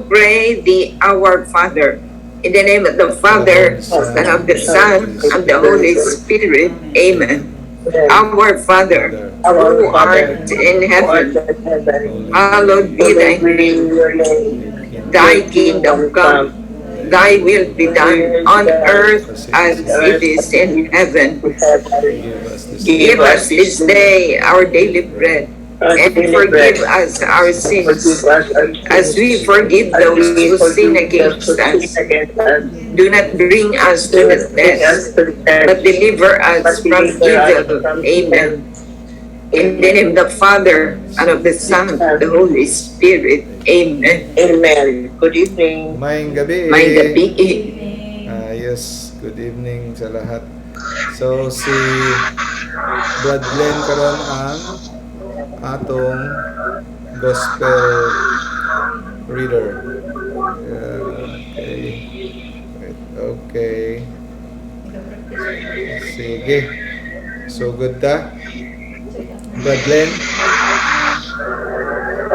pray the Our Father. In the name of the Father, and of the Son, and the Holy Spirit. Amen. Our Father, who art in heaven, hallowed be thy name. Thy kingdom come, thy will be done on earth as it is in heaven. Give us this day our daily bread, and forgive us our sins, as we forgive those who sin against us. Do not bring us to the test, but deliver us from evil. Amen. In the name of the Father, and of the Son, and the Holy Spirit. Amen. Amen. Good evening. Maayong gabi. May gabi. Yes, good evening sa lahat. So, si Brad Glenn karon ang atong gospel reader. Okay. Okay. Sige. So, good ta? Brad Glenn?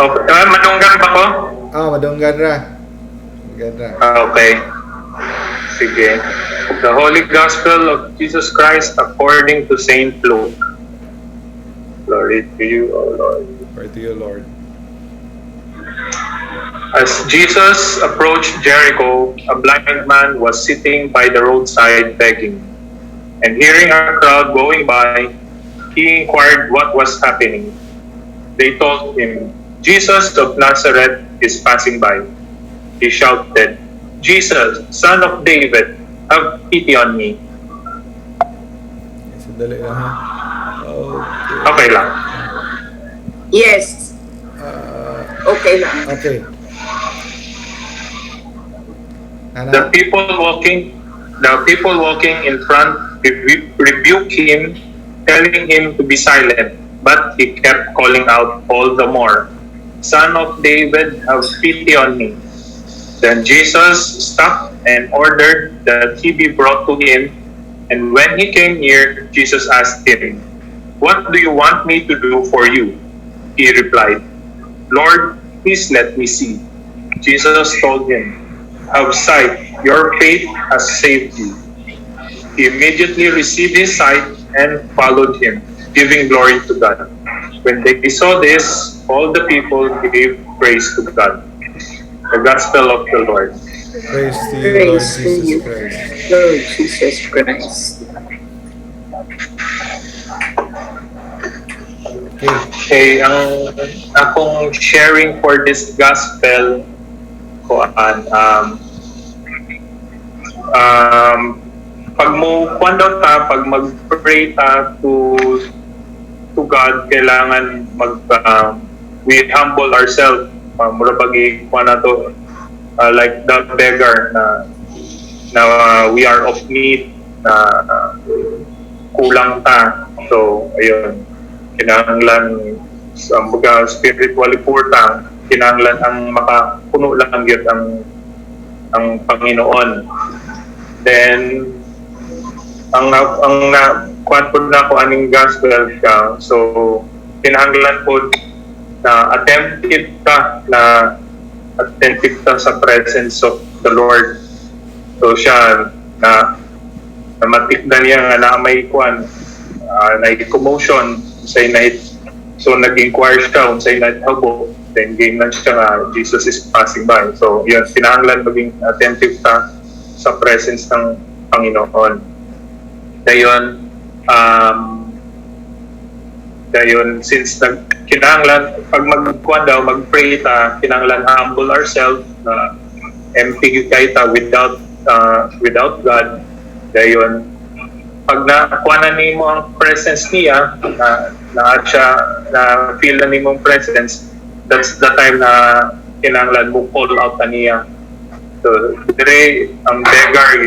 Okay, madunggan ba ko? Madunggan ra. Madunggan ra. Okay. Sige. The Holy Gospel of Jesus Christ according to Saint Luke. Glory to you, O Lord. Glory to you, Lord. As Jesus approached Jericho, a blind man was sitting by the roadside begging. And hearing a crowd going by, he inquired what was happening. They told him, Jesus of Nazareth is passing by. He shouted, Jesus, Son of David, have pity on me. Sandali lang ha. Okay. Okay lang. Yes. Okay lang. Okay. The people walking in front rebuked him, telling him to be silent, but he kept calling out all the more, Son of David, have pity on me. Then Jesus stopped and ordered that he be brought to him, and when he came near, Jesus asked him, What do you want me to do for you? He replied, Lord, please let me see. Jesus told him, Have sight, your faith has saved you. He immediately received his sight and followed him, giving glory to God. When they saw this, all the people gave praise to God. The Gospel of the Lord. Praise to you, Lord Praise to Jesus you, Christ. Lord Jesus Christ. Okay. Okay, ang akong sharing for this Gospel ko pag pag mag-pray ta to God, kailangan we humble ourselves. Mura pag to like the beggar na we are of need, na kulang ta. So ayun, kinahanglan sa mga spiritually poor ta, kinahanglan ang makapuno lang gyud ang Panginoon. Then ang kuan po na ko aning gospel ka, so kinahanglan po na attentive ka sa presence of the Lord. So siya na matikdan niya nga na may kuan na commotion say night, so nag-inquire siya kung say night habo, then game lang siya nga Jesus is passing by. So yun, kinahanglan maging attentive ka sa presence ng Panginoon. Dayon since kinahanglan pag mag-pray ta, kinahanglan humble ourselves na empty kay ta without God. Dayon pag nakuha nimo ang presence niya, na feel na nimo ang presence, that's the time na kinahanglan mo call out niya. So dire ang beggar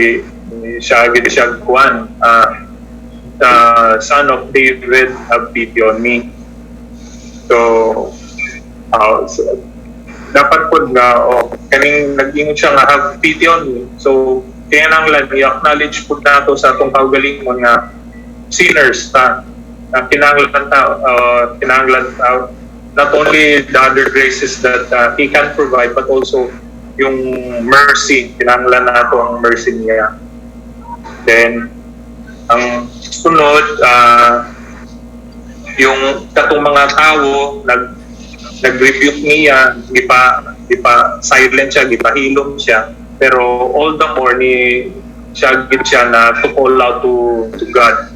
siya kuan, the Son of David, have pity on me. So dapat po na kaning nag-ingon siya nga have pity on me. So kaya nang i-acknowledge po nato sa atong kaugalingon nga sinners ta, na kinahanglan not only the other graces that He can provide, but also yung mercy, kinahanglan nato ang mercy niya. Then ang sunod, yung katong mga tao nag-rebuke niya, di pa silent siya, di pa hilom siya, pero all the more ni siya gid siya na to call out to God.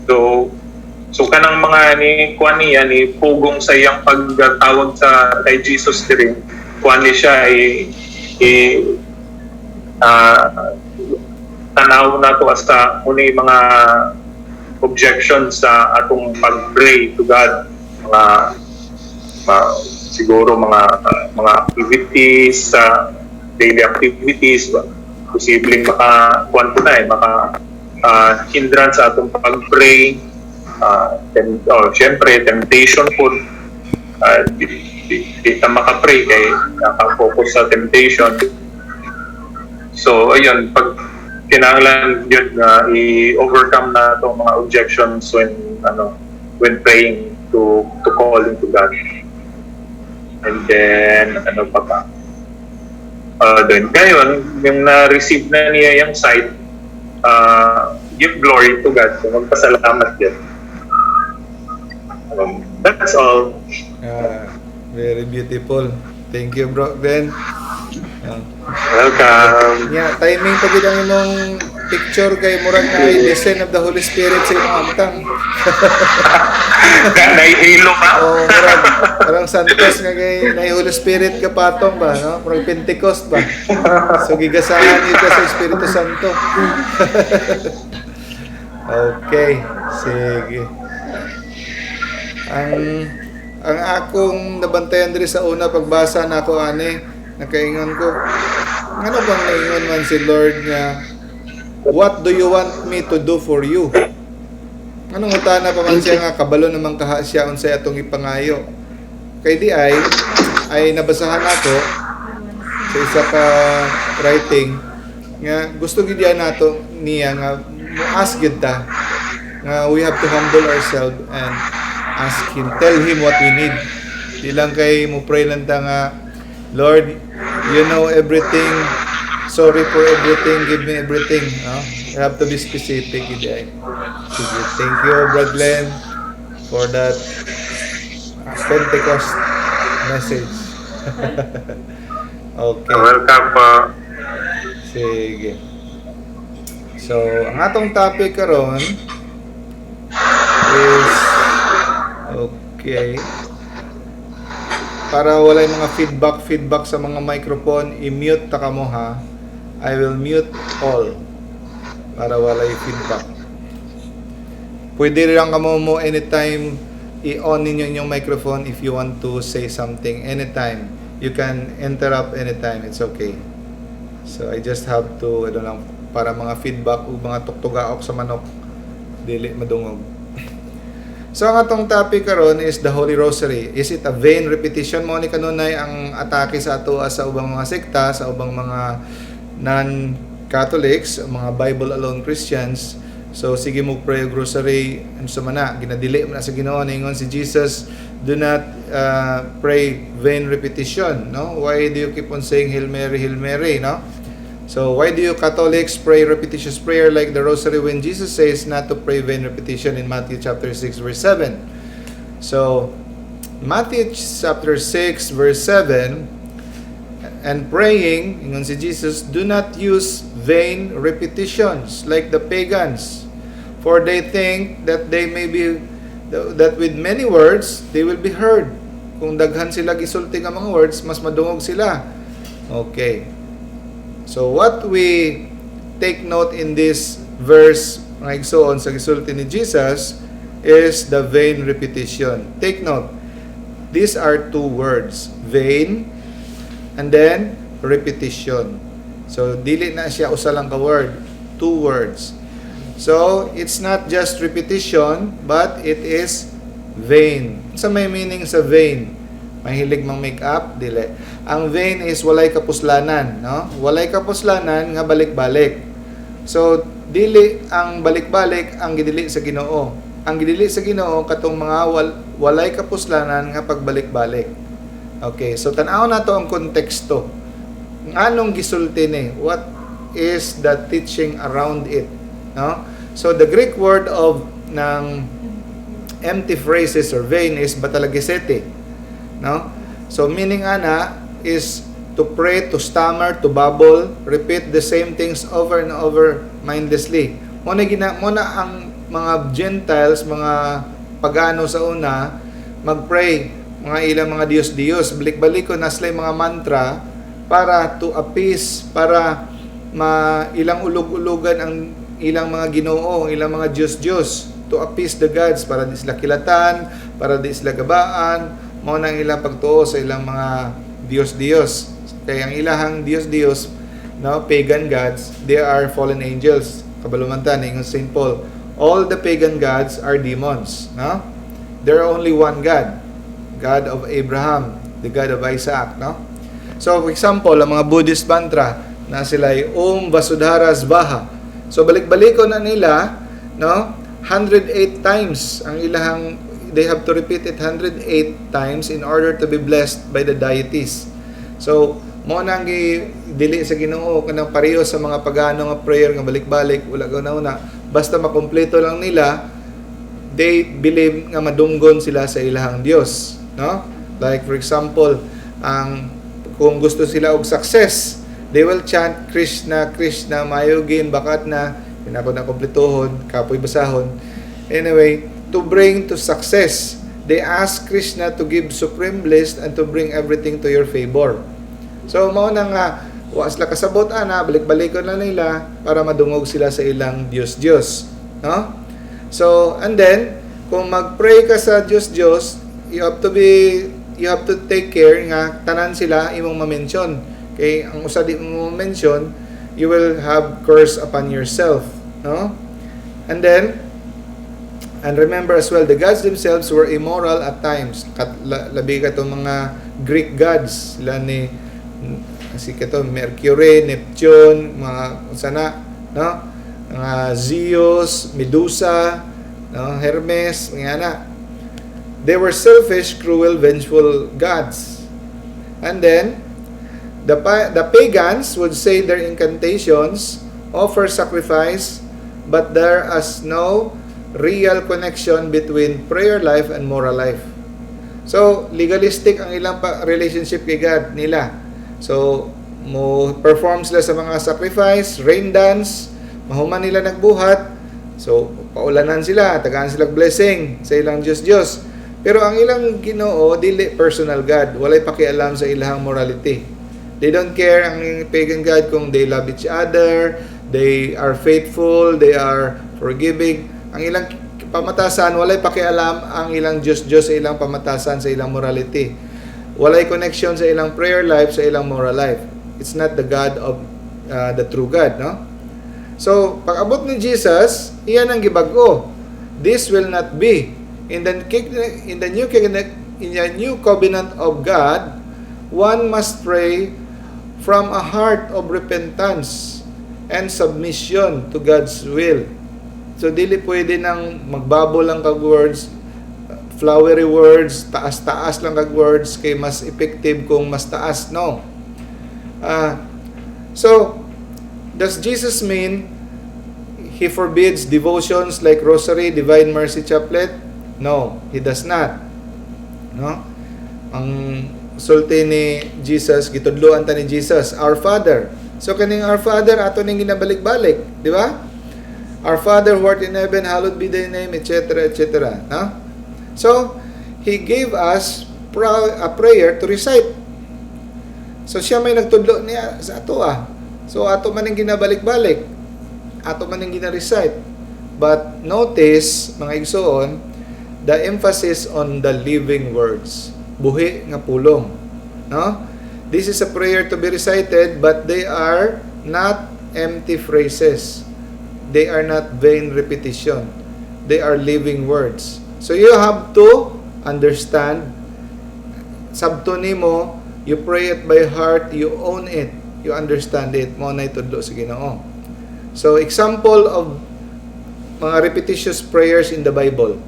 So kanang mga ni kuan niya ni pugong sa iyang pagtawag sa kay Jesus diri, kuan ni siya tanaw na to sa muni mga objections sa atong pag-pray to God, siguro mga activities, daily activities, posibleng maka-kuan po na hindrance sa atong pag-pray, syempre temptation po, di ta maka-pray kay naka-focus sa temptation. So ayun, pag kinahanglan yun na i-overcome na itong mga objections when praying to calling to God. And then ano pa ba? Then ngayon, yung na-receive na niya yung sight, give glory to God. So magpasalamat yan. That's all. Very beautiful. Thank you, bro. Then, welcome. yeah, timing pag ang imong picture kay murag na descent of the Holy Spirit sa imong amtang. Nahihilo ka? Oh, murag parang Santos nga kay na Holy Spirit ka patong ba, no? Murag Pentecost ba. So gigasahan ito sa Espiritu Santo. Okay, sige. Ang akong nabantayan diri sa una pagbasa nako ani, nakaingon ko, ano bang naingon man si Lord nga, what do you want me to do for you? Anong utana pa man siya nga, kabalo naman kaha siya unsay atong ipangayo. Kay di ay nabasahan ako sa isa ka writing nga gusto gid nato niya nga ask gid ta nga we have to humble ourselves and ask Him, tell Him what we need. Di lang kay mo pray lang ta nga, Lord, you know everything, sorry for everything, give me everything. No? You have to be specific. Sige. Thank you, Brad Glenn, for that Pentecost message. Okay. Welcome po. Sige. So, ang atong topic karon is okay. Para walay mga feedback sa mga microphone, i-mute ta kamo ha. I will mute all para walay feedback. Pwede lang kamo mo anytime i-on ninyo yung microphone if you want to say something anytime. You can interrupt anytime. It's okay. So I just have to lang para mga feedback o mga tuktugaok sa manok dili madungog. So ang atong topic karon is the Holy Rosary. Is it a vain repetition mo ni kanunay ang atake sa ato sa ubang mga sekta, sa ubang mga non-Catholics, mga Bible alone Christians? So sige mo pray og rosary unsa man na ginadili man sa Ginoo ningon si Jesus, do not pray vain repetition, no? Why do you keep on saying Hail Mary, no? So why do you Catholics pray repetitious prayer like the rosary when Jesus says not to pray vain repetition in Matthew chapter 6 verse 7? So Matthew chapter 6 verse 7, and praying, ingon si Jesus, do not use vain repetitions like the pagans, for they think that they may be that with many words they will be heard. Kung daghan sila gisulti nga mga words, mas madungog sila. Okay. So what we take note in this verse, mga igsoon sa gisulti ni Jesus, is the vain repetition. Take note. These are two words, vain and then repetition. So dili na siya usa lang ka word, two words. So it's not just repetition, but it is vain. Sa may meaning sa vain? Mahilig mang make up, dili. Ang vain is walay kapuslanan, no? Walay kapuslanan nga balik-balik. So dili ang balik-balik ang gidili sa Ginoo. Ang gidili sa Ginoo katong mga walay kapuslanan nga pagbalik-balik. Okay, so tan-aw nato ang konteksto. nganong gisulti ni? What is the teaching around it? No? So the Greek word of ng empty phrases or vain is batalagesete. No? So meaning ana is to pray, to stammer, to babble, repeat the same things over and over mindlessly. Muna ang mga Gentiles, mga pagano sa una, mag-pray, mga ilang mga Diyos-Diyos, balik-balik ko na sila mga mantra para to appease, para ilang ulog-ulogan ang ilang mga Ginoo, ilang mga Diyos-Diyos, to appease the gods, para di sila kilatan, para di sila gabaan, mao nang ilang pagtuo sa ilang mga Diyos-Diyos. Kaya ang ilahang Diyos-Diyos, no, pagan gods, they are fallen angels. Kabalumantan, ingon St. Paul, all the pagan gods are demons. No? There are only one God, God of Abraham, the God of Isaac. No? So, for example, ang mga Buddhist mantra na sila ay Om Vasudhara Svaha. So, balik-balik ko na nila, no? 108 times ang ilahang, they have to repeat it 108 times in order to be blessed by the deities. So, mo nang dili sa Ginoo kanang pareho sa mga pagano nga prayer nga balik-balik wala guna basta makumpleto lang nila, they believe nga madunggon sila sa ilahang Dios, no? Like for example, kung gusto sila og success, they will chant Krishna Krishna mayugin bakat na pinako na kompletohon kapoy basahon. Anyway, to bring to success, they ask Krishna to give supreme bliss and to bring everything to your favor. So mao na nga wa sila kasabot ana, balik-balikon na nila para madungog sila sa ilang Diyos, no? So and then kung mag-pray ka sa Diyos, you have to take care nga tanan sila imong ma-mention. Kay ang usa di mo mention, you will have curse upon yourself, no? And then remember as well, the gods themselves were immoral at times. Labi ka itong mga Greek gods, sila ni Mercury, Neptune, mga sana, no? Mga Zeus, Medusa, no? Hermes, mga na. They were selfish, cruel, vengeful gods. And then the pagans would say their incantations, offer sacrifice, but there is no real connection between prayer life and moral life. So, legalistic ang ilang relationship kay God nila. So, mo perform sila sa mga sacrifice, rain dance, mahuman nila nagbuhat. So, paulanan sila, tagaan sila blessing sa ilang Diyos. Pero ang ilang Ginoo dili personal God, walay pakialam sa ilang morality. They don't care ang pagan God kung they love each other, they are faithful, they are forgiving. Ang ilang pamatasan, walay pakialam ang ilang Diyos sa ilang pamatasan, sa ilang morality. Walay connection sa ilang prayer life, sa ilang moral life. It's not the God of the true God, no? So, pag-abot ni Jesus, iyan ang gibag-o. This will not be. In the new covenant of God, one must pray from a heart of repentance and submission to God's will. So, dili pwede nang magbabo lang kag words, flowery words, taas-taas lang kag words, kay mas effective kung mas taas, no? So, does Jesus mean He forbids devotions like Rosary, Divine Mercy Chaplet? No, He does not. No? Ang sulti ni Jesus, gitudloan ta ni Jesus, Our Father. So, kaning Our Father, ato ning ginabalik-balik, di ba? Our Father who art in heaven, hallowed be thy name, etc., etc. No? So, He gave us a prayer to recite. So, siya may nagtudlo niya sa ato So, ato man yung ginabalik-balik. Ato man yung gina-recite. But, notice, mga igsoon, the emphasis on the living words. Buhi nga pulong. No? This is a prayer to be recited, but they are not empty phrases. They are not vain repetition. They are living words. So you have to understand, sabto nimo, you pray it by heart, you own it, you understand it, mo na itudlo sa Ginoo. So example of mga repetitious prayers in the Bible.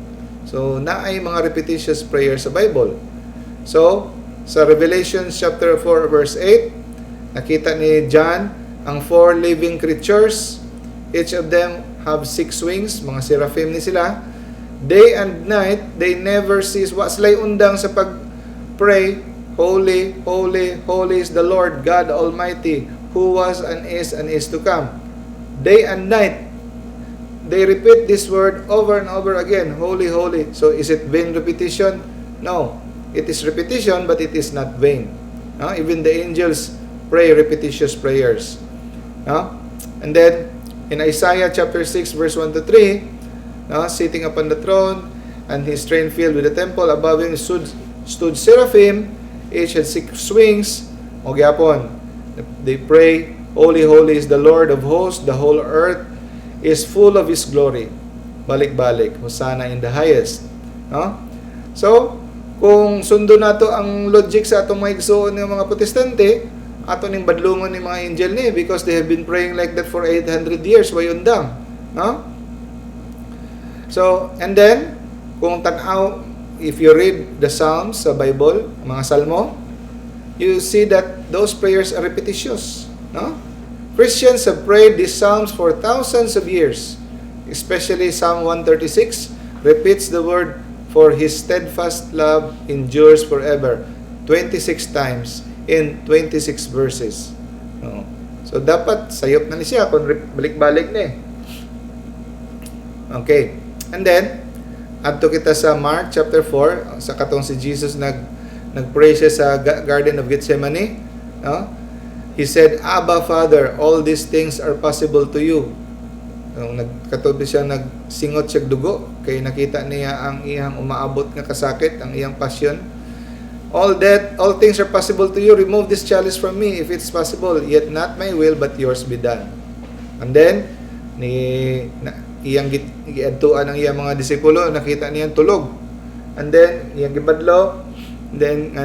So naay mga repetitious prayers sa Bible. So sa Revelation chapter 4 verse 8, nakita ni John ang 4 living creatures. Each of them have 6 wings, mga seraphim ni sila. Day and night, they never cease. Wa sila'y undang sa pag-pray, Holy, holy, holy is the Lord God Almighty, who was and is to come. Day and night, they repeat this word over and over again, holy, holy. So is it vain repetition? No. It is repetition, but it is not vain. Even the angels pray repetitious prayers. And then, in Isaiah chapter 6, verse 1 to 3, sitting upon the throne, and his train filled with the temple, above him stood seraphim, each had 6 wings. O gyapon, they pray, holy, holy is the Lord of hosts, the whole earth is full of His glory. Balik-balik, Hosanna in the highest. So, kung sundo nato ang logic sa atong mga igsoon ng mga protestante, ato ning badlungon ni mga angel ni, because they have been praying like that for 800 years, way undang. So, and then, kung tanaw, if you read the Psalms sa Bible, mga Salmo, you see that those prayers are repetitious. Christians have prayed these Psalms for thousands of years. Especially Psalm 136 repeats the word, for His steadfast love endures forever, 26 times in 26 verses. So, dapat sayop na ni siya kung balik-balik na Okay. And then, adto kita sa Mark chapter 4, sa katong si Jesus nagpray siya sa Garden of Gethsemane. He said, Abba, Father, all these things are possible to you. Nagkatubi siya, nagsingot siya dugo, kay nakita niya ang iyang umaabot nga kasakit, ang iyang passion. All things are possible to you. Remove this chalice from me, if it's possible. Yet not my will, but yours be done. And then, iyang giadtuan ang iyang mga disipulo, nakita niyang tulog. And then, iyang gibadlo, then,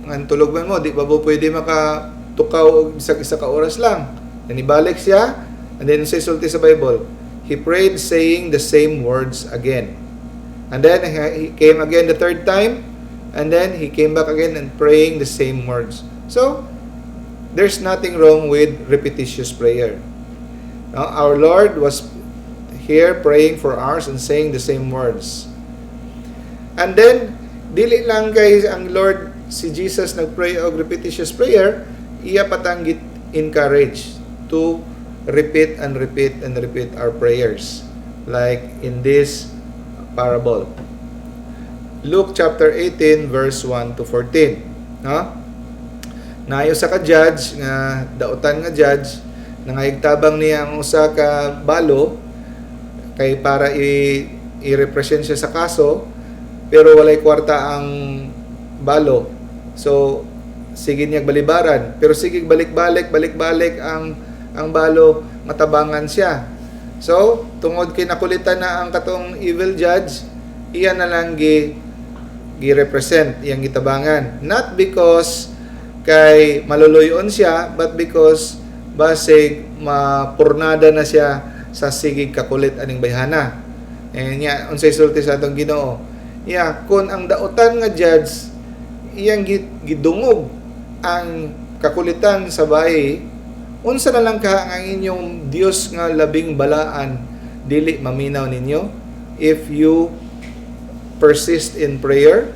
ang tulog man mo, di ba po pwede makatukaw o isa ka oras lang. Then, ibalik siya, and then, sa isulti sa Bible, he prayed saying the same words again. And then, he came again the third time, and then, he came back again and praying the same words. So, there's nothing wrong with repetitious prayer. Our Lord was here praying for hours and saying the same words. And then, dili lang guys ang Lord, si Jesus nagpray og repetitious prayer, iya patang encourage to repeat and repeat and repeat our prayers. Like in this parable. Luke chapter 18 verse 1 to 14. Nayo sa ka-judge, nga dautan nga judge, nangayigtabang niya ang usa ka balo, kay para i-represent siya sa kaso, pero walay kwarta ang balo. So, sige niya balibaran, pero sige balik-balik ang balo, matabangan siya. So, tungod kay nakulitan na ang katong evil judge, iyan na lang gi-represent, iyang gitabangan. Not because kay maluluyon siya, but because basig mapurnada na siya sa sigig kakulit aning bayhana. Nya unsay sulti sa atong Ginoo? Kun ang dautan nga judge iyang gidungog ang kakulitan sa bayi, unsa na lang ka ang inyong Dios nga labing balaan dili maminaw ninyo if you persist in prayer,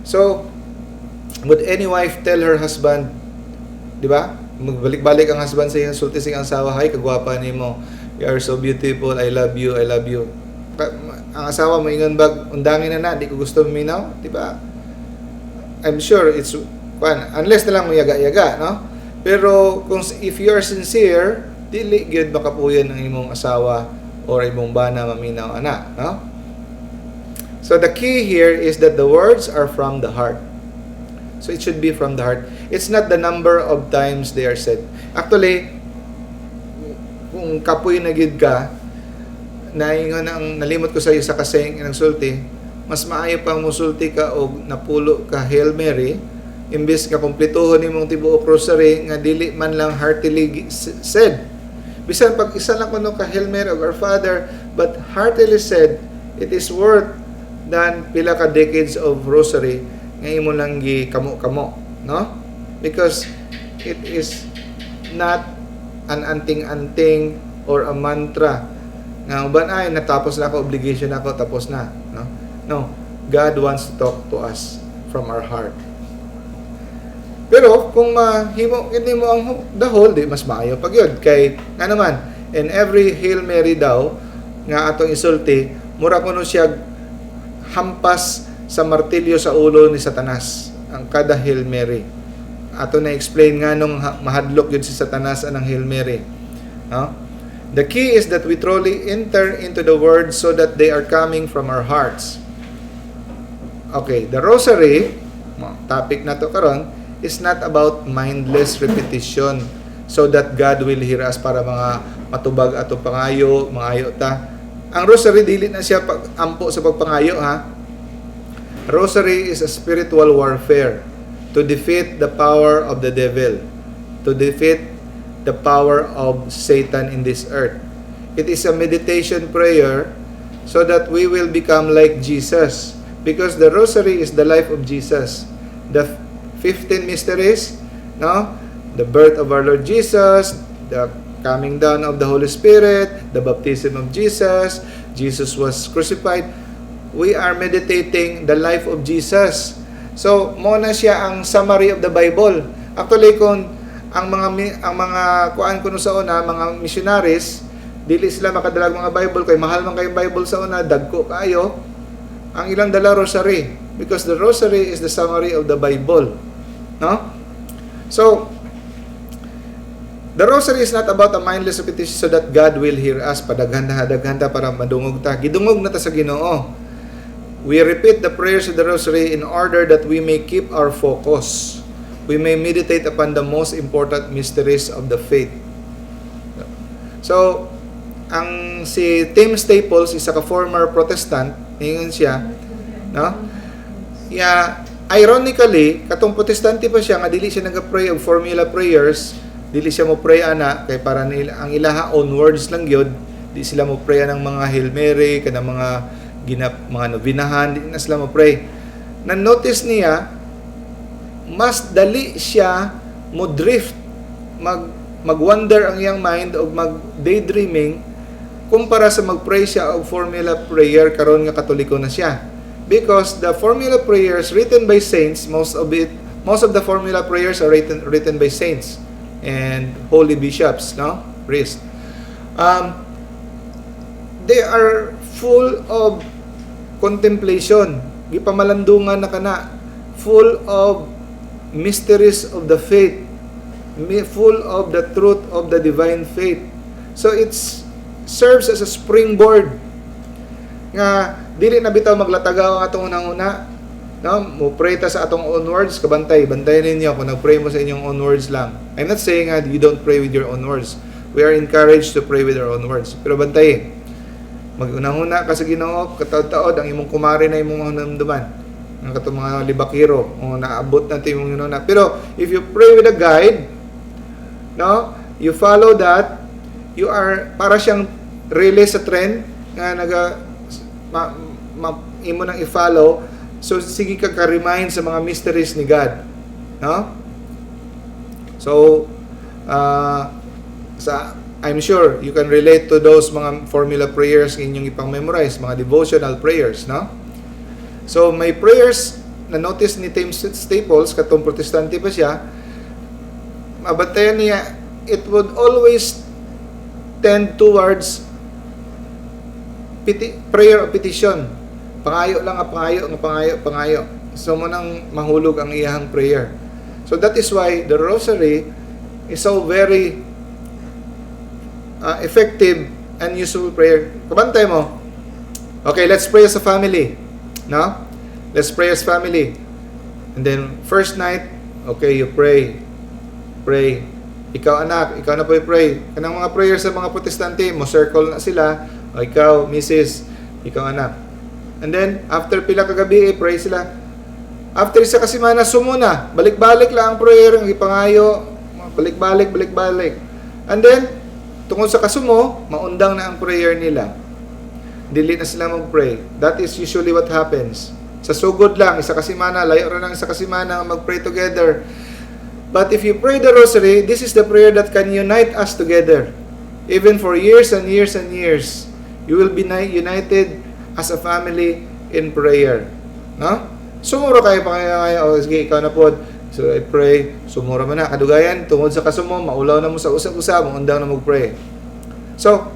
So, would any wife tell her husband, di ba? Magbalik-balik ang husband sa iyang sulti sa iyang asawa, hay, kagwapa nimo, you are so beautiful, I love you. Ang asawa mo ingon bag, undangin na di ko gusto maminaw, di ba? I'm sure it's unless na lang mo yaga-yaga, Pero if you are sincere, dili gyud makapuyan ang imong asawa or imong bana maminaw ana, So the key here is that the words are from the heart. So it should be from the heart. It's not the number of times they are said. Actually, kung kapoy na gid ka, naingon ang nalimot ko sa iyo sa kasayng inang sulti, mas maayo pang musulti ka og napulo ka Hail Mary, imbes ka kumpletuhon nimong tibuok rosary nga dili man lang heartily said. Bisan pag isa lang kuno ka Hail Mary og Our Father, but heartily said, it is worth than pila ka decades of rosary nga imo lang gi kamo-kamo, Because it is not an anting-anting or a mantra. Nga uban ay natapos na ako, obligation na ako, tapos na, no? No. God wants to talk to us from our heart. Pero kung hindi mo ang dahol, di mas maayo pag yun. Kay nga naman, in every Hail Mary daw nga atong isulti, mura kuno siya hampas sa martilyo sa ulo ni Satanas ang kada Hail Mary. Ato na explain nga nung mahadlok yun si Satanas anang Hail Mary. No? The key is that we truly enter into the word so that they are coming from our hearts. Okay, the rosary, topic na to karon, is not about mindless repetition so that God will hear us para mga matubag ato pangayo, mangayo ta. Ang rosary dili na siya ampo sa pagpangayo ha. Rosary is a spiritual warfare to defeat the power of the devil, to defeat the power of Satan in this earth. It is a meditation prayer so that we will become like Jesus, because the rosary is the life of Jesus. The 15 mysteries, no? The birth of our Lord Jesus, the coming down of the Holy Spirit, the baptism of Jesus, Jesus was crucified. We are meditating the life of Jesus. So, mo na siya ang summary of the Bible. Actually, kung ang mga kuan kuno sa una, mga missionaries, dili sila makadalag mga Bible kay mahal man kay Bible sa una, dagko kayo. Ang ilang dala rosary, because the rosary is the summary of the Bible. No? So, the rosary is not about a mindless repetition so that God will hear us. Padaghanda para madungog ta. Gidungog na ta sa Ginoo. We repeat the prayers of the rosary in order that we may keep our focus. We may meditate upon the most important mysteries of the faith. So, ang si Tim Staples, isa ka former Protestant, ngayon siya, no? Ironically, katong Protestante pa siya, nga dili siya nag-pray of formula prayers, dili siya mo pray ana, kay para ang ilaha own words lang yun, di sila mo pray ng mga Hail Mary, kanang mga novinahan, di na sila mo pray. Na-notice niya, mas dali siya mo drift, mag-wonder ang iyang mind o mag-daydreaming kumpara sa mag-pray siya og formula prayer karon nga Katoliko na siya. Because the formula prayers written by saints, most of the formula prayers are written by saints and holy bishops, no? Priests. They are full of contemplation, gipamalandungan na kana, full of mysteries of the faith, full of the truth of the divine faith. So it serves as a springboard nga dili na bitaw maglatagaw ang atong unang-una, no? Mo pray ta sa atong own words, bantayan ninyo kung nag-pray mo sa inyong own words lang. I'm not saying you don't pray with your own words. We are encouraged to pray with our own words. Pero bantayin. Mag-unang-una ka sa Ginoo, kataod-taod ang imong kumari na imong namduman. Ang katong mga libakiro, o naabot natin imong Ginoo. Pero if you pray with a guide, no? You follow that, you are para siyang relay sa trend nga imo nang i-follow. So sige ka ka-remind sa mga mysteries ni God, no? So I'm sure you can relate to those mga formula prayers inyong ipang-memorize, mga devotional prayers, no? So may prayers na notice ni Tim Staples, katong Protestante pa siya, mabatayan niya, it would always tend towards prayer of petition. Pangayo lang pangayo. So mo nang mahulog ang iyang prayer. So that is why the rosary is so very effective and useful prayer. Kabantay mo. Okay, let's pray as a family. No? Let's pray as family. And then first night, okay, you pray. Pray. Ikaw anak, ikaw na po i-pray. Kanang mga prayers sa mga Protestante, mo circle na sila. O ikaw, Mrs., ikaw anak. And then, after pila kagabi, pray sila. After isa kasimana, sumuna. Balik-balik lang ang prayer, ang ipangayo. Balik-balik. And then, tungkol sa kasumo, maundang na ang prayer nila. Dili na sila mag-pray. That is usually what happens. Sa sugod lang, isa kasimana, layo rin ang isa kasimana, mag-pray together. But if you pray the rosary, this is the prayer that can unite us together. Even for years and years and years, you will be united as a family in prayer. No? Sumuro kayo pa kayo, sige, ikaw na po. So I pray, sumuro mo na. Kadugayan, tungod sa kasumo, maulaw na mo sa usap-usap, undang na mag-pray. So,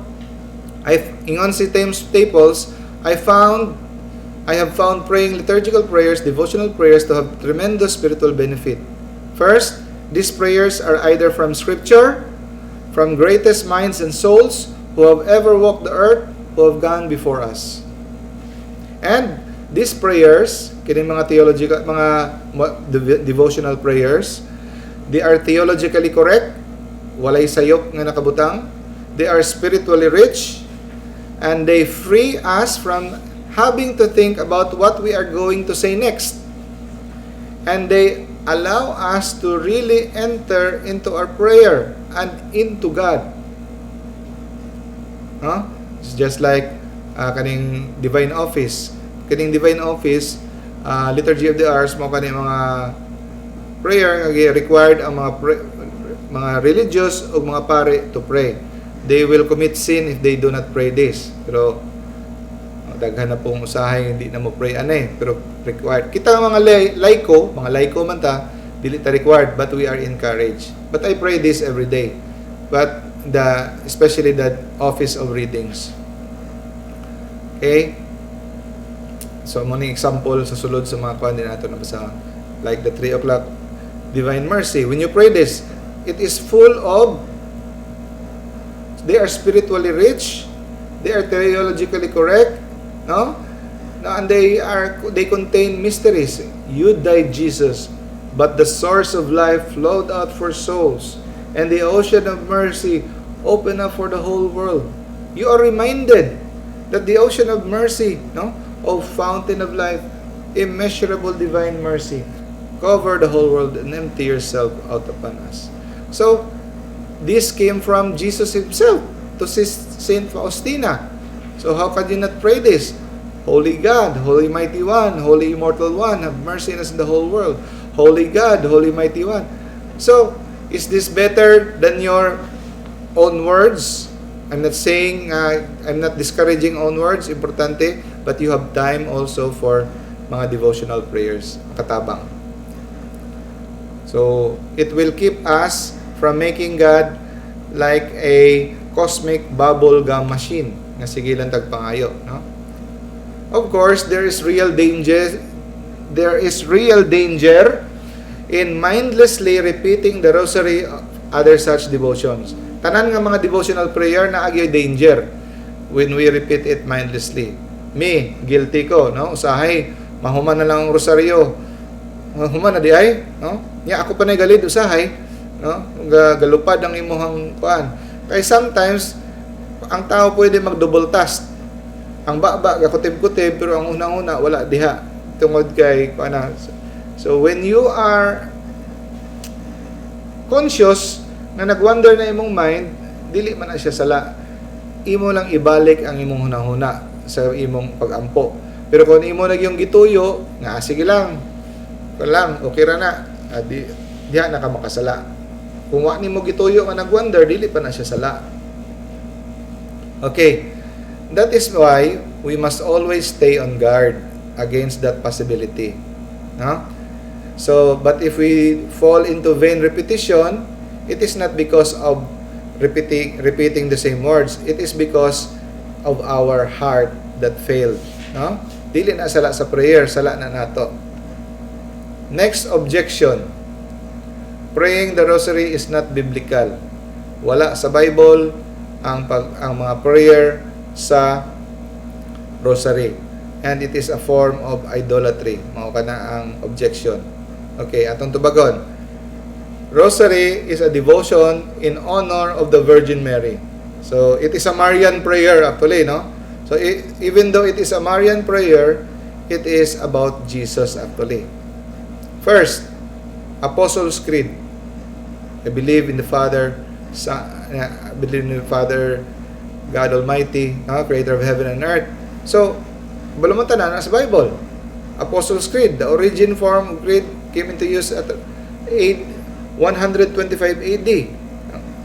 ingon si Tim Staples, I have found praying liturgical prayers, devotional prayers to have tremendous spiritual benefit. First, these prayers are either from Scripture, from greatest minds and souls who have ever walked the earth, who have gone before us. And these prayers, kining mga theological, mga devotional prayers, they are theologically correct, walay sayop nga nakabutang, they are spiritually rich, and they free us from having to think about what we are going to say next. And they allow us to really enter into our prayer and into God. It's just like kaning divine office. Kaning divine office, liturgy of the hours, mo kaning mga prayer nga required ang mga religious o mga pare to pray. They will commit sin if they do not pray this. Pero daghan na pong usahay hindi na mo pray anay, pero required. Kita mga laiko man ta, dili ta required, but we are encouraged. But I pray this every day. But especially the office of readings. Okay? So many example sa sulod sa mga kuan din nato na basa, like the 3 o'clock Divine Mercy. When you pray this, it is full of, they are spiritually rich, they are theologically correct, no? And they contain mysteries. You died, Jesus, but the source of life flowed out for souls, and the ocean of mercy opened up for the whole world. You are reminded that the ocean of mercy, no, of fountain of life, immeasurable divine mercy, cover the whole world and empty yourself out upon us. So this came from Jesus himself to Saint Faustina. So how can you not pray this? Holy God, Holy Mighty One, Holy Immortal One, have mercy on us in the whole world. Holy God, Holy Mighty One. So, is this better than your own words? I'm not saying, I'm not discouraging own words, importante, but you have time also for mga devotional prayers, katabang. So, it will keep us from making God like a cosmic bubble gum machine nga sigilan tagpangayo, no? Of course, there is real danger in mindlessly repeating the rosary of other such devotions. Tanan nga mga devotional prayer na agay danger when we repeat it mindlessly. Me, guilty ko, no? Usahay, mahuman na lang ang rosaryo. Mahuman na di ay, no? Nya ako pa na galid usahay, no? Galupad ang imuhang kuan. Kaya sometimes ang tao pwede mag-double task. Ang baba gakutib-kutib pero ang unang-una wala diha tungod kay kuana. So when you are conscious na nagwander na imong mind, dili man na siya sala. Imo lang ibalik ang imong hunahuna sa imong pagampo. Pero kung imo nagyong gituyo, nga sige lang. Okay ra na. Diha na ka makasala. Kung wa nimo gituyo nga nagwander, dili pa na siya sala. Okay. That is why we must always stay on guard against that possibility. No? So, but if we fall into vain repetition, it is not because of repeating the same words. It is because of our heart that failed. No? Dili na sala sa prayer, sala na nato. Next objection. Praying the rosary is not biblical. Wala sa Bible ang mga prayer sa rosary, and it is a form of idolatry. Mao kana ang objection. Okay, atong tubagon. Rosary is a devotion in honor of the Virgin Mary. So it is a Marian prayer actually, no? So even though it is a Marian prayer, it is about Jesus actually. First, Apostles' Creed. I believe in the Father, I believe in the Father, God Almighty, Creator of heaven and earth. So, baluman na sa Bible. Apostles' Creed, the origin form of creed came into use at 125 AD.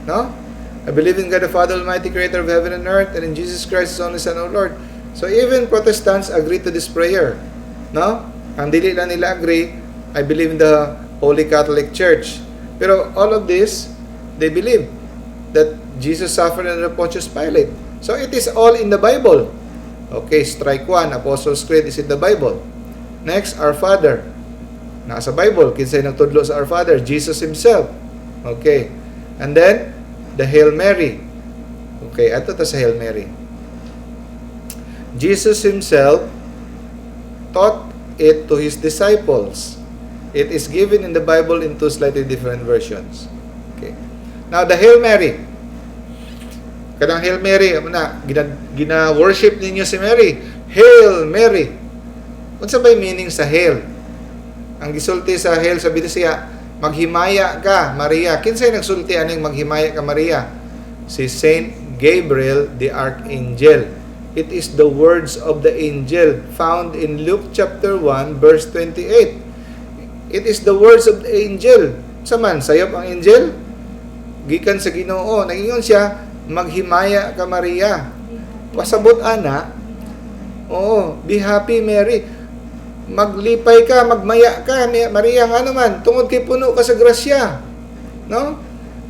No? I believe in God the Father Almighty, creator of heaven and earth, and in Jesus Christ, His only Son, our Lord. So even Protestants agree to this prayer. No? Ang dili lang nila agree, I believe in the Holy Catholic Church. Pero all of this, they believe that Jesus suffered under Pontius Pilate. So it is all in the Bible. Okay, strike one. Apostles' Creed is in the Bible. Next, Our Father. Nasa Bible. Kinsay nagtudlo sa Our Father? Jesus Himself. Okay. And then, the Hail Mary. Okay, ato ta sa Hail Mary. Jesus Himself taught it to His disciples. It is given in the Bible in two slightly different versions. Okay. Now, the Hail Mary. Kanang Hail Mary, gina-worship ninyo si Mary. Hail Mary. Unsa bay meaning sa Hail? Ang gisulti sa Hail sa Bisaya, maghimaya ka, Maria. Kinsay nagsulti aning maghimaya ka, Maria? Si Saint Gabriel the Archangel. It is the words of the angel found in Luke chapter 1 verse 28. It is the words of the angel. Saman, sayop ang angel? Gikan sa Ginoo. Nagingon siya, maghimaya ka, Maria. Pasabot, ana. Oo, be happy, Mary. Maglipay ka, magmaya ka, Maria, nga naman. Tungod kay puno ka sa grasya. No?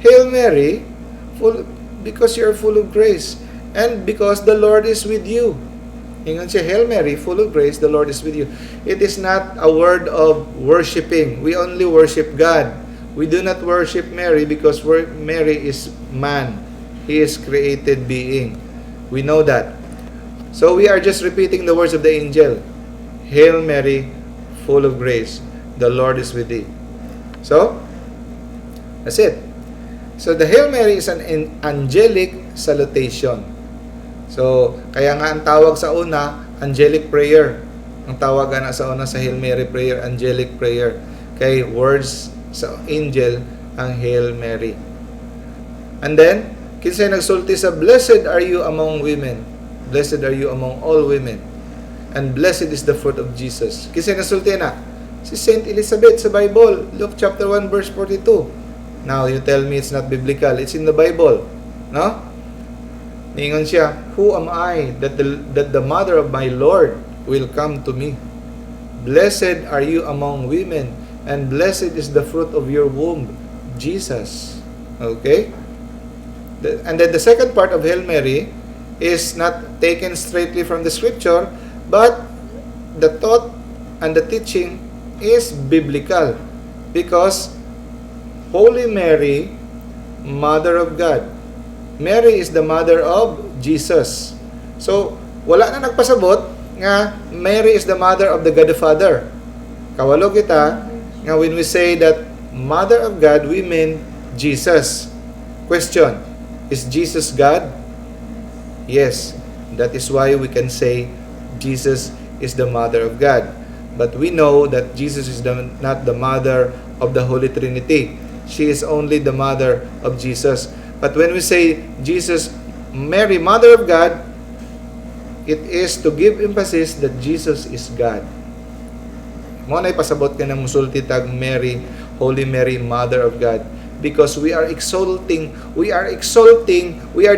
Hail Mary, because you are full of grace. And because the Lord is with you. Ingon siya, Hail Mary, full of grace, the Lord is with you. It is not a word of worshiping. We only worship God. We do not worship Mary because Mary is man. He is created being. We know that. So we are just repeating the words of the angel. Hail Mary, full of grace, the Lord is with thee. So, that's it. So the Hail Mary is an angelic salutation. So, kaya nga ang tawag sa una, angelic prayer. Ang tawag na sa una sa Hail Mary prayer, angelic prayer. Kay words sa angel ang Hail Mary. And then, kinsay nagsulti sa blessed are you among women. Blessed are you among all women. And blessed is the fruit of Jesus. Kinsay nagsulti na? Si Saint Elizabeth sa Bible, Luke chapter 1 verse 42. Now, you tell me it's not biblical. It's in the Bible. No? Ningon siya, who am I that the mother of my Lord will come to me? Blessed are you among women, and blessed is the fruit of your womb, Jesus. Okay? And then the second part of Hail Mary is not taken straightly from the scripture, but the thought and the teaching is biblical. Because Holy Mary, Mother of God. Mary is the mother of Jesus. So, wala na nagpasabot nga Mary is the mother of the God the Father. Kawalo kita nga when we say that Mother of God, we mean Jesus. Question, is Jesus God? Yes. That is why we can say Jesus is the mother of God. But we know that Jesus is not the mother of the Holy Trinity. She is only the mother of Jesus. But when we say Jesus, Mary, Mother of God, it is to give emphasis that Jesus is God. Mo na ipasabot ka ng musulti tag Mary, Holy Mary, Mother of God. Because we are exalting, we are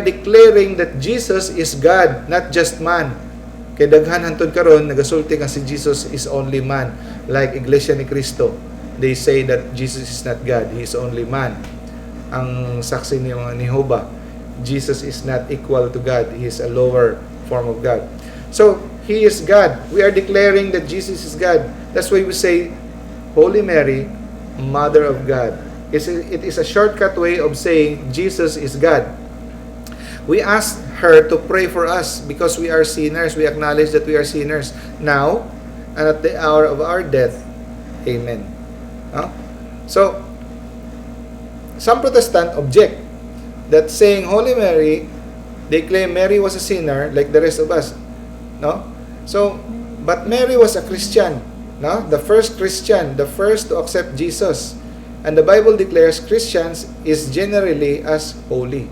declaring that Jesus is God, not just man. Kay daghan hantod karon nagasulti nga si Jesus is only man. Like Iglesia ni Cristo, they say that Jesus is not God, He is only man. Ang saksi ni Jehovah, Jesus is not equal to God. He is a lower form of God. So, He is God. We are declaring that Jesus is God. That's why we say, Holy Mary, Mother of God. It is a shortcut way of saying Jesus is God. We ask her to pray for us because we are sinners. We acknowledge that we are sinners now and at the hour of our death. Amen. So, some Protestant object that saying Holy Mary, they claim Mary was a sinner like the rest of us. No? So, but Mary was a Christian. No? The first Christian, the first to accept Jesus. And the Bible declares Christians is generally as holy.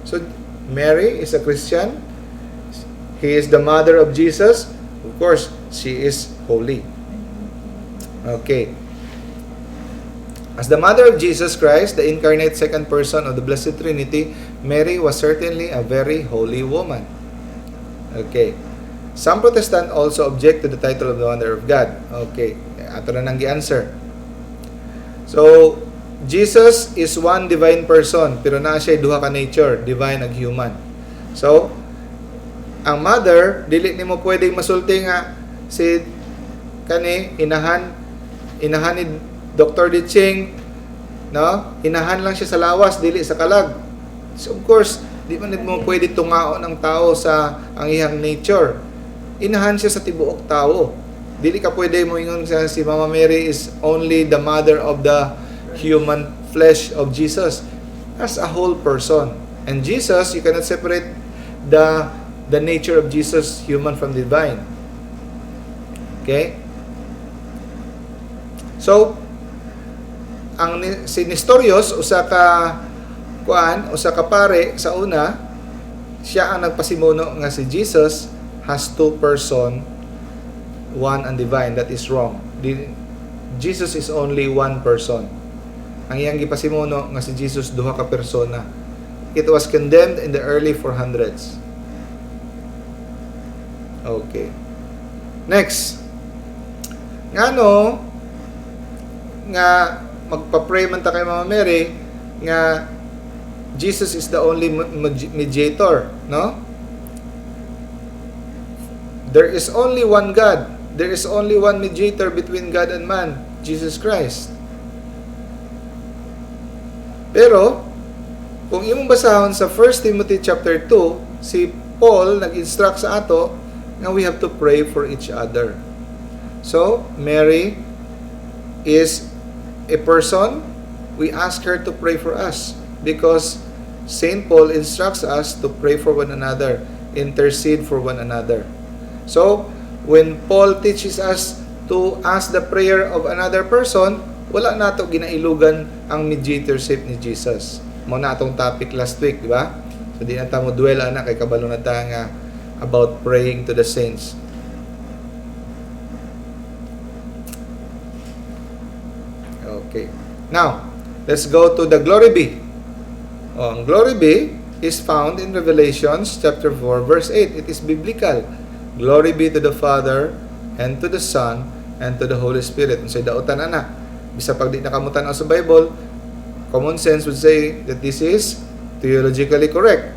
So, Mary is a Christian. He is the mother of Jesus. Of course, she is holy. Okay. As the mother of Jesus Christ, the incarnate second person of the Blessed Trinity, Mary was certainly a very holy woman. Okay. Some Protestant also object to the title of the Mother of God. Okay. Ato na nang gi-answer. So, Jesus is one divine person, pero naa siya duha ka nature, divine ag human. So, ang mother, dili nimo pwedeng masulti nga si inahan ni Dr. Ditching, no? Inahan lang siya sa lawas, dili sa kalag. So, of course, di man mo pwede tungao ng tao sa ang iyang nature. Inahan siya sa tibuok tao. Dili ka pwede mo ingon sa si Mama Mary is only the mother of the human flesh of Jesus as a whole person. And Jesus, you cannot separate the nature of Jesus, human from divine. Okay? So, si Nestorius, usa ka pare sa una, siya ang nagpasimuno nga si Jesus has two person, one and divine. That is wrong. Jesus is only one person. Ang iyang gipasimuno nga si Jesus duha ka persona. It was condemned in the early 400s. Okay. Next. Ngano nga magpa-pray man ta kay Mama Mary nga Jesus is the only mediator, no? There is only one God. There is only one mediator between God and man, Jesus Christ. Pero kung imong basahon sa 1 Timothy chapter 2, si Paul nag-instruct sa ato na we have to pray for each other. So, Mary is a person, we ask her to pray for us because St. Paul instructs us to pray for one another, intercede for one another. So, when Paul teaches us to ask the prayer of another person, wala nato ginailugan ang mediatorship ni Jesus. Mo na atong topic last week, di ba? So, di na ta mo duel ana kay kabalo na ta nga about praying to the saints. Okay. Now, let's go to the glory be. Ang glory be is found in Revelations chapter 4 verse 8. It is biblical. Glory be to the Father and to the Son and to the Holy Spirit. Unsay daotan ana. Bisa pag di nakamutan sa Bible, common sense would say that this is theologically correct.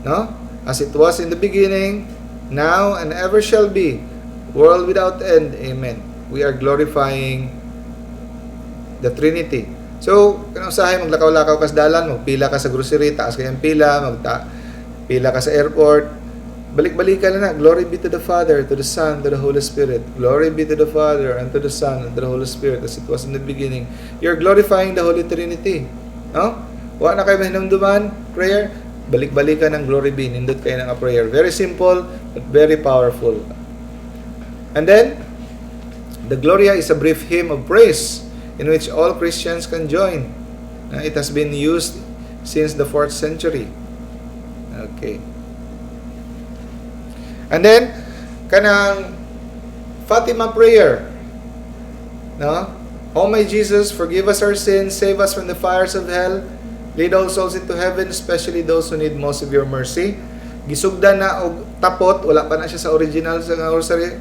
No? As it was in the beginning, now and ever shall be, world without end. Amen. We are glorifying the Trinity. So, kanang usahay maglakaw-lakaw ka sa dalan, magpila ka sa grocery, taas kayang pila, pila ka sa airport, balik-balikan na. Glory be to the Father, to the Son, to the Holy Spirit. Glory be to the Father, and to the Son, and to the Holy Spirit, as it was in the beginning. You're glorifying the Holy Trinity. No? Wa na kayo mahinamduman, prayer, balik-balikan ng glory be, nindot kayo ng prayer. Very simple, but very powerful. And then, the Gloria is a brief hymn of praise in which all Christians can join. It has been used since the 4th century. Okay. And then, kanang Fatima prayer. No? O my Jesus, forgive us our sins, save us from the fires of hell, lead all souls into heaven, especially those who need most of your mercy. Gisugdan na og tapot, wala pa na siya sa original sa rosary,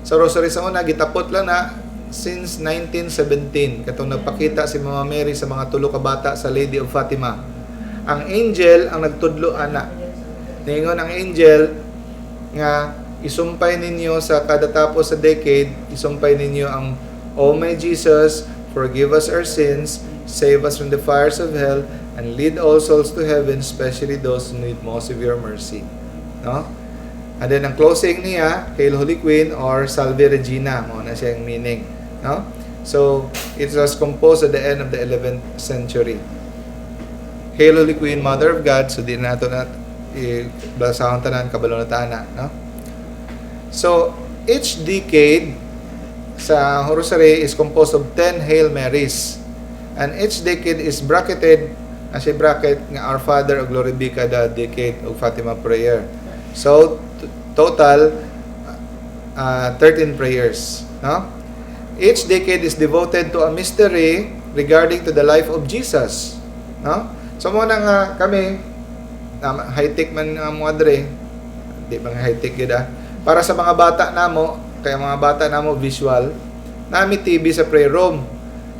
sa rosary sa una, gitapot lang na since 1917. Katong nagpakita si Mama Mary sa mga tulo ka bata sa Lady of Fatima. Ang angel ang nagtudlo ana. Ningon ang angel nga isumpay ninyo sa kada tapos sa decade, isumpay ninyo ang O my Jesus, forgive us our sins, save us from the fires of hell, and lead all souls to heaven, especially those who need most of your mercy. No? And then ang closing niya, Hail Holy Queen or Salve Regina, mo na siyang meaning. No? So, it was composed at the end of the 11th century. Hail Holy Queen, Mother of God, so di na ito na basahon tanan, kabalo na tana. No? So, each decade sa Rosary is composed of 10 Hail Marys. And each decade is bracketed, as a bracket nga Our Father o Glory be kada decade of Fatima prayer. So, total 13 prayers. No? Each decade is devoted to a mystery regarding to the life of Jesus. No? So muna nga kami, high-tech man nga mo adre, di bang high-tech yun para sa mga bata namo, kaya mga bata namo visual, nami TV sa prayer room.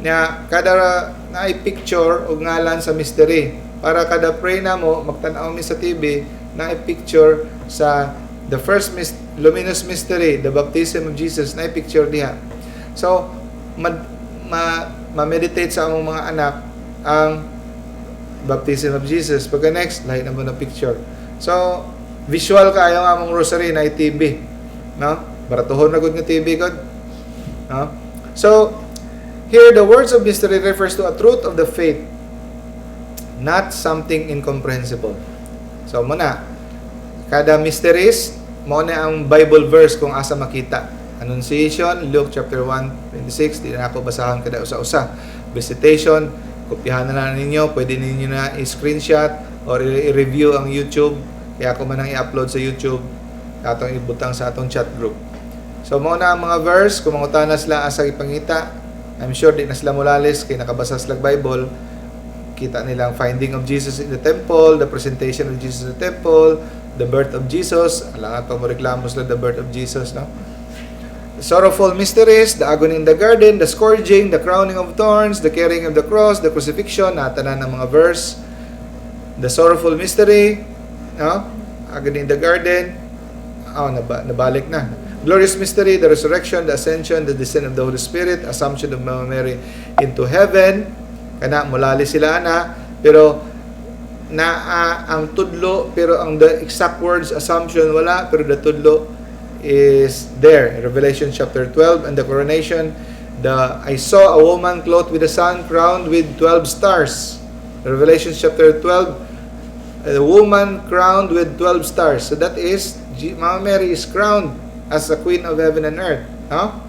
Nya kada na picture og ngalan sa mystery. Para kada pray namo magtan-aw mi sa TV na picture sa the first luminous mystery, the baptism of Jesus, na picture diha. So ma-meditate sa among mga anak ang baptism of Jesus. Pagka next, lahat na mo na picture. So, visual kayo nga among rosary na TV. No? Baratuhon na gud nga TV gud. No? So, here the words of mystery refers to a truth of the faith, not something incomprehensible. So, muna, kada mysteries, mo na ang Bible verse kung asa makita. Annunciation, Luke chapter 1:26, di na ako basahan kada usa-usa. Visitation, kopyahan na lang ninyo, pwede ninyo na i-screenshot or i-review ang YouTube. Kaya ako man ang i-upload sa YouTube, atong ibutang sa atong chat group. So, muna ang mga verse, kung mangutana sila asa ipangita, I'm sure di na sila mulalis, kay nakabasa sila Bible, kita nilang finding of Jesus in the temple, the presentation of Jesus in the temple, the birth of Jesus, alangan pa mo reklamo sila the birth of Jesus, no? The sorrowful mysteries, the agony in the garden, the scourging, the crowning of thorns, the carrying of the cross, the crucifixion, natanan ng mga verse. The sorrowful mystery, no? Agony in the garden, nabalik na. Glorious mystery, the resurrection, the ascension, the descent of the Holy Spirit, assumption of Mama Mary into heaven. Kana mulali sila na, pero ang tudlo, pero ang the exact words assumption wala, pero the tudlo is there. Revelation chapter 12, and the coronation, I saw a woman clothed with the sun, crowned with 12 stars. Revelation chapter 12, a woman crowned with 12 stars. So that is, Mama Mary is crowned as the Queen of Heaven and Earth. No?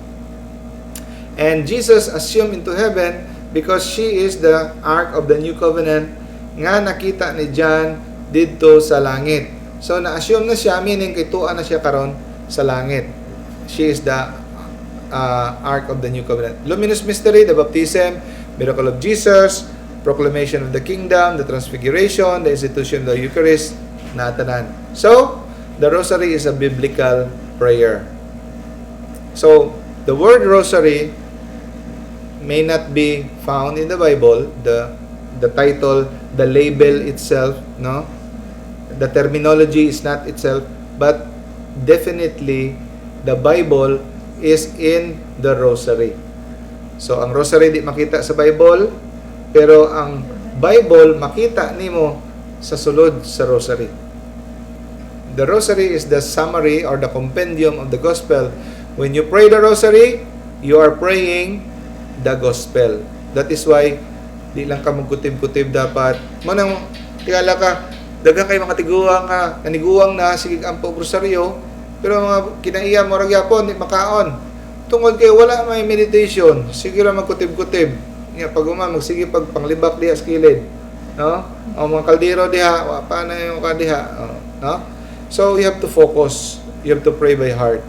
And Jesus assumed into heaven because she is the Ark of the New Covenant nga nakita ni John dito sa langit. So na-assume na siya, meaning kituan na siya karon sa langit. She is the Ark of the New Covenant. Luminous mystery, the baptism, miracle of Jesus, proclamation of the kingdom, the transfiguration, the institution of the Eucharist, natanan. So, the rosary is a biblical prayer. So, the word rosary may not be found in the Bible, the title, the label itself, no? The terminology is not itself, but definitely the Bible is in the rosary. So ang rosary di makita sa Bible, pero ang Bible makita nimo sa sulod sa rosary. The rosary is the summary or the compendium of the gospel. When you pray the rosary, you are praying the gospel. That is why di lang ka magkutib-kutib dapat. Manang tigala ka, daghang kay mga tiguang ka, naniguang na sige ang rosaryo, pero mga kinaiya mo ra gyapon di makaon. Tungod kay wala may meditation, sige ra magkutib-kutib. Nya pag magsige pag panglibak diha sa kilid, no? O mga kaldero diha, wa pa na yung kadiha, no? So you have to focus. You have to pray by heart.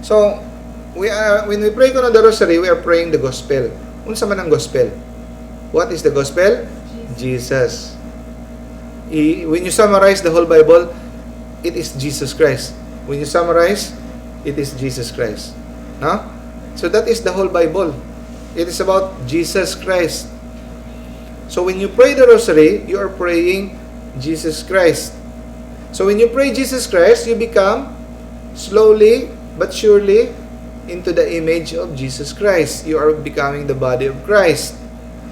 So when we pray the rosary, we are praying the gospel. Unsa man ang gospel? What is the gospel? Jesus. When you summarize the whole Bible, it is Jesus Christ. When you summarize, it is Jesus Christ. No? So that is the whole Bible. It is about Jesus Christ. So when you pray the rosary, you are praying Jesus Christ. So when you pray Jesus Christ, you become slowly but surely into the image of Jesus Christ. You are becoming the body of Christ.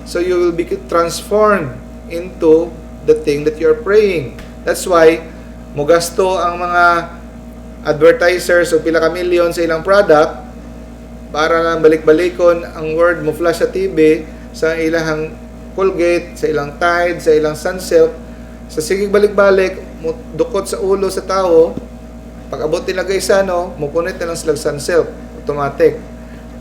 So you will be transformed into the thing that you are praying. That's why mugasto ang mga advertisers o pila ka milyon sa ilang product para lang balik-balikon ang word mo flash sa TV, sa ilang Colgate, sa ilang Tide, sa ilang Sunsilk. Sa sigig balik-balik, dukot sa ulo sa tao, pag abot nila guys mupunit na lang sila Sunsilk, automatic.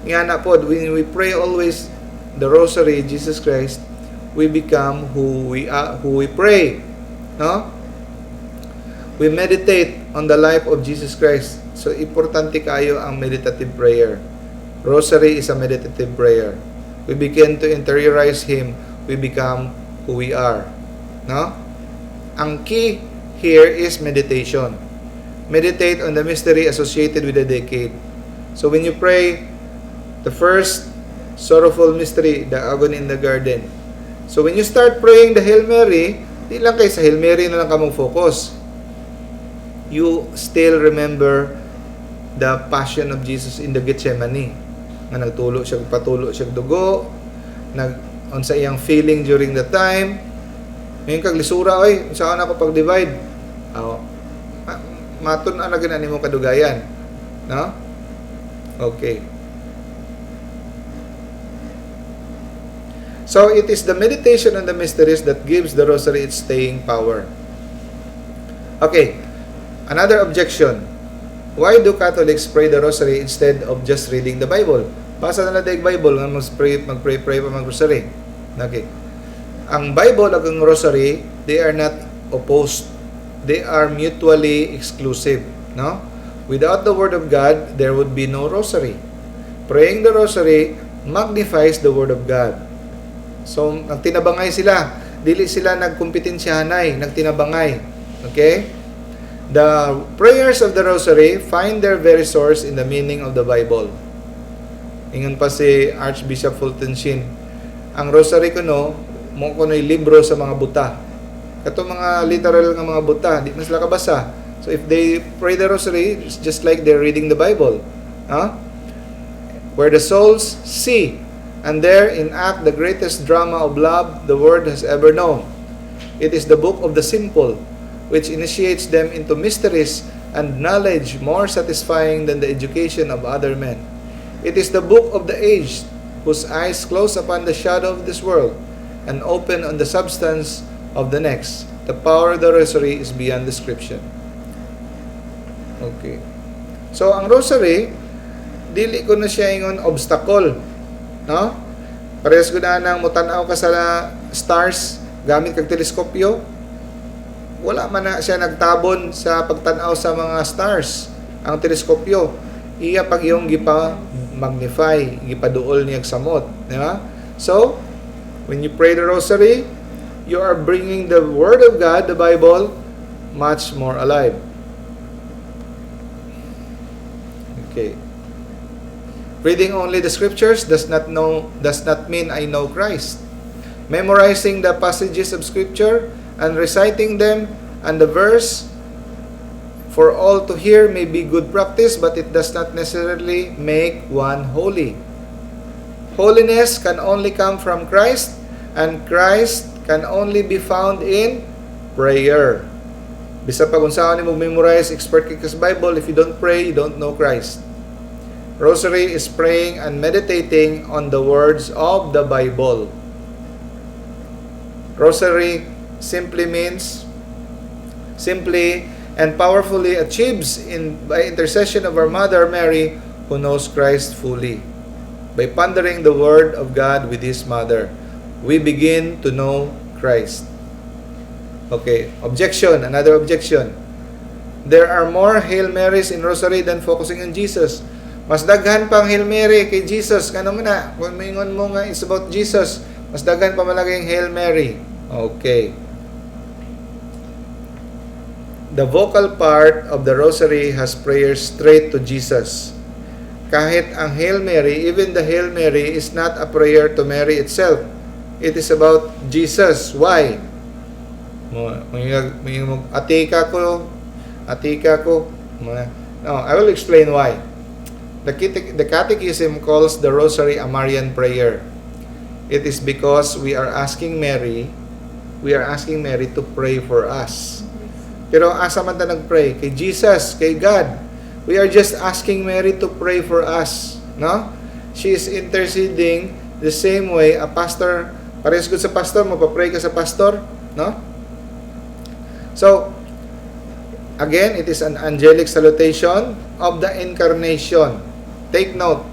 Nga na po, when we pray always the rosary, Jesus Christ, we become who we pray. No? We meditate on the life of Jesus Christ. So, importante kayo ang meditative prayer. Rosary is a meditative prayer. we begin to interiorize Him, we become who we are. No? Ang key here is meditation. Meditate on the mystery associated with the decade. So when you pray, the first sorrowful mystery, the agony in the garden. So when you start praying the Hail Mary, di lang kayo sa Hail Mary na lang kamong focus. You still remember the passion of Jesus in the Gethsemane. Nga nagtulo siya, patulo siya dugo, unsa iyang feeling during the time. Ngayon kag lisura, oy, saan ako pag-divide? Matun na gina nimo kadugayan. No? Okay. So it is the meditation on the mysteries that gives the rosary its staying power. Okay. Another objection. Why do Catholics pray the rosary instead of just reading the Bible? Basa na natin yung Bible nga mag-pray pa mag-rosary. Okay. Ang Bible at ang rosary, they are not opposed. They are mutually exclusive, no? Without the word of God, there would be no rosary. Praying the rosary magnifies the word of God. So, nagtinabangay sila. Dili sila nagkumpetensyahanay, nagtinabangay. Okay? The prayers of the rosary find their very source in the meaning of the Bible. Ingon pa si Archbishop Fulton Sheen, ang rosary kuno mo kuno'y libro sa mga buta. Kato mga literal nga mga buta, di na sila kabasa. So if they pray the rosary, it's just like they're reading the Bible. Where the souls see and there enact the greatest drama of love the world has ever known. It is the book of the simple, which initiates them into mysteries and knowledge more satisfying than the education of other men. It is the book of the aged, whose eyes close upon the shadow of this world and open on the substance of the next. The power of the rosary is beyond description. Okay. So, ang rosary, dili ko na siya ingon obstacle. No? Parehas ko na nang mutanaw ka sa stars gamit kag teleskopyo. Wala man na siya nagtabon sa pagtanaw sa mga stars. Ang teleskopyo, iya pag iyong gipa-magnify, gipaduol niya samot. Di ba? So, when you pray the rosary, you are bringing the Word of God, the Bible, much more alive. Okay. Reading only the scriptures does not mean I know Christ. Memorizing the passages of scripture and reciting them and the verse for all to hear may be good practice, but it does not necessarily make one holy. Holiness can only come from Christ, and Christ can only be found in prayer. Bisa pa kung saan mo memorize expert ka sa Bible, if you don't pray, you don't know Christ. Rosary is praying and meditating on the words of the Bible. Rosary simply and powerfully achieves by intercession of our Mother Mary, who knows Christ fully. By pondering the Word of God with His Mother, we begin to know Christ. Okay, objection, another objection. There are more Hail Marys in Rosary than focusing on Jesus. Mas daghan pang Hail Mary kay Jesus. Kano mo na? Kung maingon mo nga it's about Jesus, mas daghan pa malagay yung Hail Mary. Okay. The vocal part of the Rosary has prayers straight to Jesus. Kahit ang Hail Mary, even the Hail Mary is not a prayer to Mary itself. It is about Jesus. Why? Atika ko. No, I will explain why. The Catechism calls the Rosary a Marian prayer. It is because we are asking Mary to pray for us. Pero asa man ta nagpray? Kay Jesus, kay God. We are just asking Mary to pray for us, no? She is interceding the same way a pastor, parehas gud sa pastor, magpa-pray ka sa pastor, no? So, again, it is an angelic salutation of the incarnation. Take note,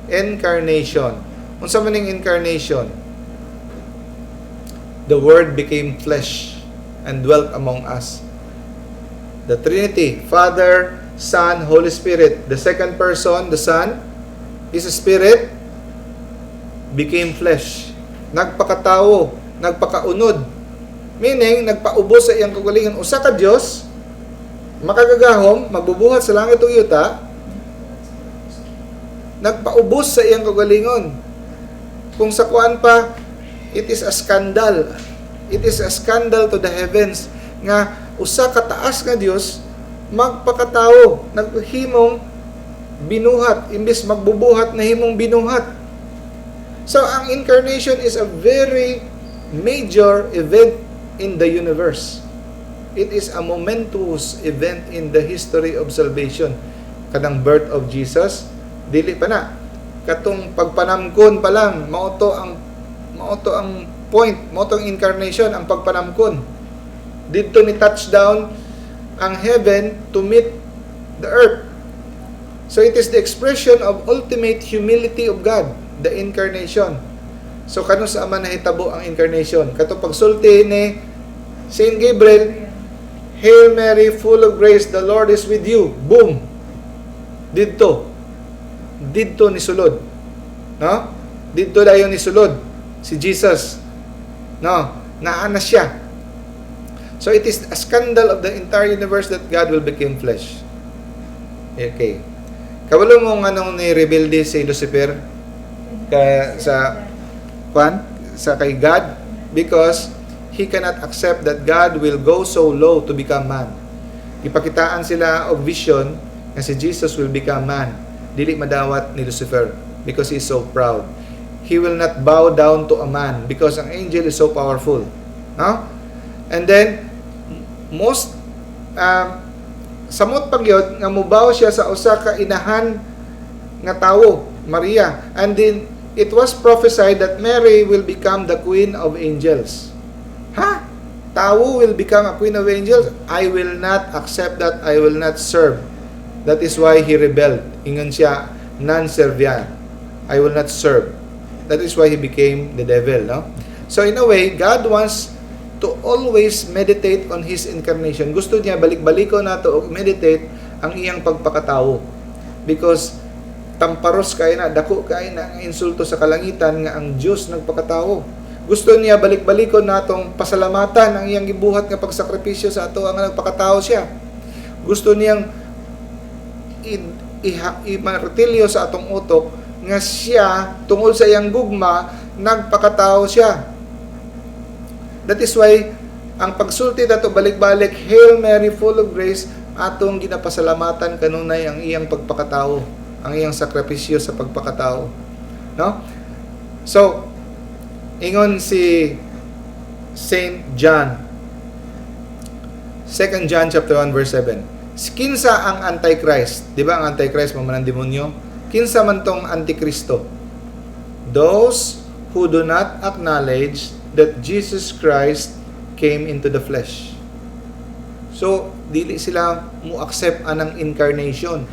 incarnation. Unsa man ning incarnation? The Word became flesh and dwelt among us. The Trinity, Father, Son, Holy Spirit. The second person, the Son, is a spirit. became flesh. Nagpakatao, nagpakaunod. Meaning, nagpaubos sa iyang kagalingon. Usa ka Dios, makagagahom, magbubuhat sa langit ug yuta, nagpaubos sa iyang kagalingon. Kung sa kuan pa, it is a scandal. It is a scandal to the heavens nga usa ka taas nga Dios magpakatao, naghimong binuhat imbes magbubuhat na himong binuhat. So ang incarnation is a very major event in the universe. It is a momentous event in the history of salvation. Kanang birth of Jesus, dili pa na. Katong pagpanamkon pa lang, mao to ang point, mao to ang incarnation, ang pagpanamkon. Dito ni touchdown ang heaven to meet the earth. So it is the expression of ultimate humility of God, the incarnation. So kano sa ama nahitabo ang incarnation? Katong pagsulti ni Saint Gabriel, Hail Mary, full of grace, the Lord is with you. Boom! Didto ni sulod. No? Didto dayon ni sulod si Jesus. No? Naana siya. So it is a scandal of the entire universe that God will become flesh. Okay. Kabalo mo nga nung ni-rebelde si Lucifer sa kay God because he cannot accept that God will go so low to become man. Ipakitaan sila of vision na si Jesus will become man. Dili madawat ni Lucifer because he is so proud. He will not bow down to a man because ang angel is so powerful. No? And then samot pagyod nga mubaw siya sa usa ka inahan nga tawo, Maria. And then it was prophesied that Mary will become the queen of angels. Ha? Tawo will become a queen of angels? I will not accept that. I will not serve. That is why he rebelled. Ingon siya, non-servian. I will not serve. That is why he became the devil. No? So in a way, God wants to always meditate on His incarnation. Gusto niya balik-baliko nato og meditate ang iyang pagpakatao. Because tamparos kay na, dako kay na ang insulto sa kalangitan nga ang Dios nagpakatao. Gusto niya balik-baliko natong pasalamatan ang iyang gibuhat nga pagsakripisyo sa ato ang nagpakatao siya. Gusto niyang imartilyo sa atong utok nga siya tungod sa iyang gugma nagpakatao siya. That is why ang pagsulti dato balik-balik, Hail Mary, full of grace, atong ginapasalamatan kanunay ang iyang pagpakatao, ang iyang sakripisyo sa pagpakatao. No? So, ingon si Saint John, 2 John chapter 1 verse 7. Kinsa ang Antichrist? Di ba ang Antichrist mamanang demonyo? Kinsa man tong Antikristo? Those who do not acknowledge that Jesus Christ came into the flesh. So, dili sila mu-accept anang incarnation.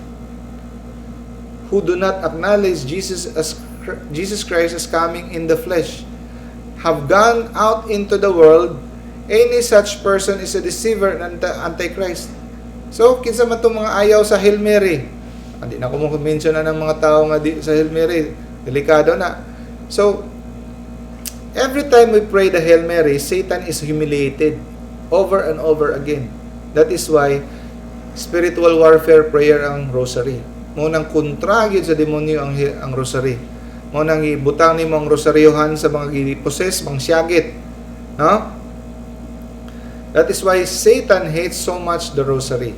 Who do not acknowledge Jesus Christ as coming in the flesh have gone out into the world. Any such person is a deceiver and antichrist. So, kinsa man itong mga ayaw sa Hail Mary? Hindi na ko mo mention na ng mga tao nga sa Hail Mary. Delikado na. So, every time we pray the Hail Mary, Satan is humiliated over and over again. That is why spiritual warfare prayer ang rosary. Mo nang kontra gyud sa demonyo ang rosary. Mo nang ibutang nimo ang rosaryohan sa mga giposes, mga syagit. No? That is why Satan hates so much the rosary.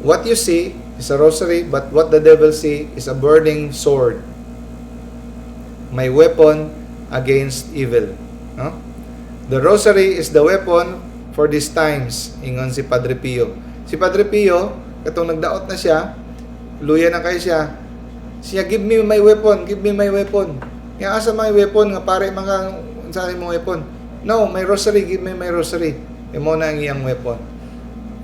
What you see is a rosary, but what the devil see is a burning sword. My weapon against evil. No? The rosary is the weapon for these times, ingon si Padre Pio. Si Padre Pio, katong nagdaot na siya, luya na kay siya, give me my weapon, give me my weapon. Nga asa my weapon, nga pare mga, saan mo weapon? No, my rosary, give me my rosary. Imo na ang iyang weapon.